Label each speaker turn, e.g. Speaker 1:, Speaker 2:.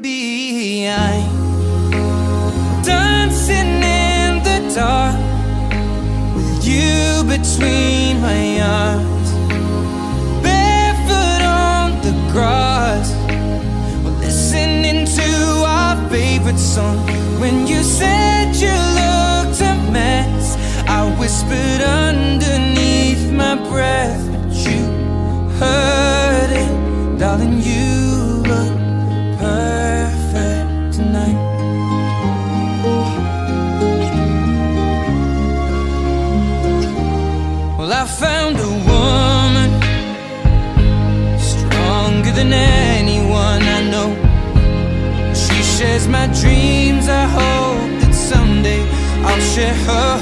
Speaker 1: baby, I'm dancing in the dark with you between my arms, barefoot on the grass, we're listening to our favorite song. When you said you looked a mess, I whispered underneath my breath, but you heard it, darling, you look perfect tonight. Well, I found a woman stronger than anyone I know. She shares my dreams. I hope that someday I'll share her